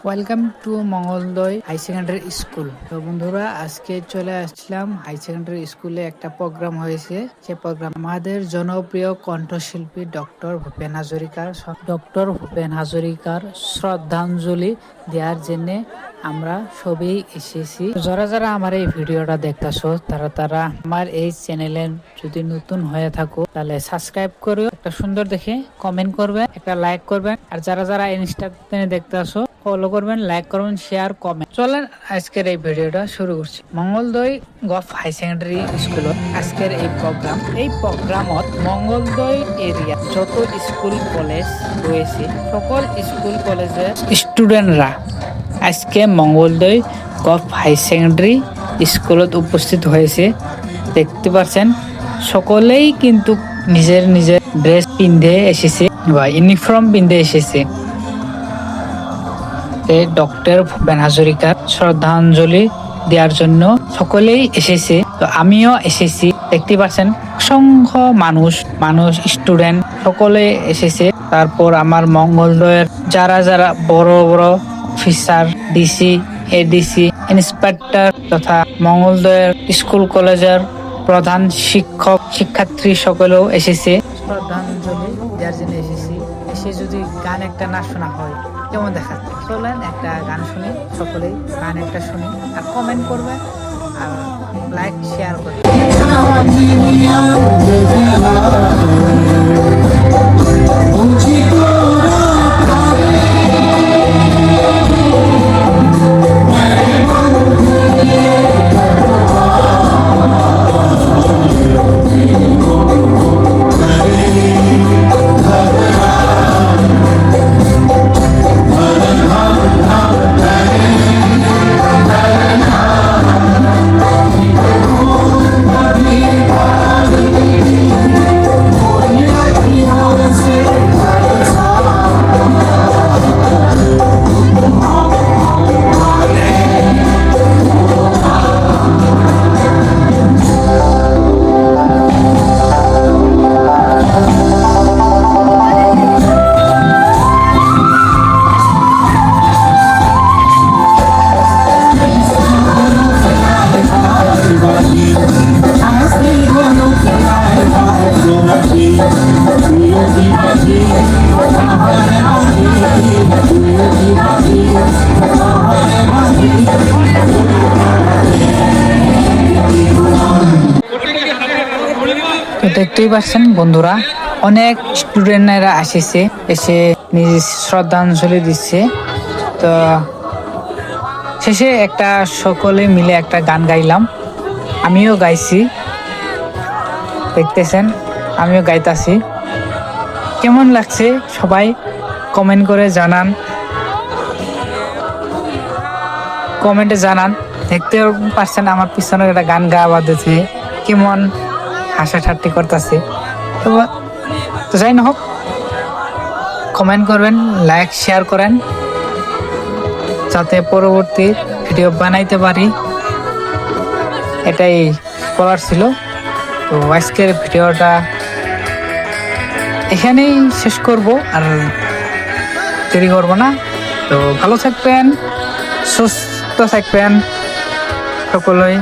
Welcome to Mangaldai high secondary school. তো বন্ধুরা, আজকে চলে আসছিলাম হাই সেকেন্ডারি স্কুলে। একটা প্রোগ্রাম হয়েছে, সে প্রোগ্রাম আমাদের জনপ্রিয় কণ্ঠশিল্পী ডক্টর ভূপেন হাজরিকার শ্রদ্ধাঞ্জলি দেওয়ার জন্য আমরা সবাই এসেছি। যারা যারা আমার এই ভিডিওটা দেখতেছো, তারা আমার এই চ্যানেলে যদি নতুন হয়ে থাকো তাহলে সাবস্ক্রাইব করো, একটা সুন্দর দেখে কমেন্ট করবে, একটা লাইক করবেন। আর যারা যারা ইনস্টাগ্রামে দেখতেছো ফলো করবেন, লাইক করবেন, শেয়ার, কমেন্ট। চলেন আজকের এই ভিডিওটা শুরু করছি। Mangaldai gov high secondary school আজকের এই প্রোগ্রামত মঙ্গলদৈ এরিয়া যত স্কুল কলেজ রয়েছে সকল স্কুল কলেজের স্টুডেন্টরা আজকে মঙ্গলদৈ গভ হাই সেকেন্ডারি স্কুলত উপস্থিত হয়েছে। দেখতে পাচ্ছেন সকলেই কিন্তু নিজের নিজের ড্রেস পিন্ধে এসেছে বা ইউনিফর্ম পিন্ধে এসেছে। ডক্টর ভূপেন হাজরিকার শ্রদ্ধাঞ্জলি দেওয়ার জন্য সকলেই এসেছে। তো আমিও এসেছি। দেখতে পাচ্ছেন অসংখ্য মানুষ স্টুডেন্ট সকলে এসেছে। তারপর আমার মঙ্গলদৈয়ের যারা যারা বড় বড় অফিসার, ডিসি, এডিসি, ইন্সপেক্টর তথা মঙ্গলদৈয়ের স্কুল কলেজের প্রধান শিক্ষক শিক্ষার্থী সকলেও এসেছে। শ্রদ্ধাঞ্জলি দেওয়ার জন্য এসেছি। এসে যদি গান একটা না শোনা হয় কেমন দেখাচ্ছে? চলেন একটা গান শুনি, সকলেই গান একটা শুনি, আর কমেন্ট করবে আর লাইক শেয়ার করবে। দেখতেই পাচ্ছেন বন্ধুরা, অনেক স্টুডেন্টরা এসে নিজ শ্রদ্ধাঞ্জলি দিচ্ছে। তো শেষে একটা সকলে মিলে একটা গান গাইলাম, আমিও গাইছি। দেখতেছেন আমিও গাইতাছি। কেমন লাগছে সবাই কমেন্ট করে জানান, কমেন্টে জানান। দেখতে পাচ্ছেন আমার পিছনে একটা গান গাওয়া বাজতেছে, কেমন হাসা ঠাট্টি করতেছে। তো যাই না হোক, কমেন্ট করবেন, লাইক শেয়ার করেন, যাতে পরবর্তী ভিডিও বানাইতে পারি, এটাই বলার ছিল। তো আজকের ভিডিওটা এখানেই শেষ করব, আর দেরি করবো না। তো ভালো থাকবেন, সুস্থ থাকবেন সকলেই।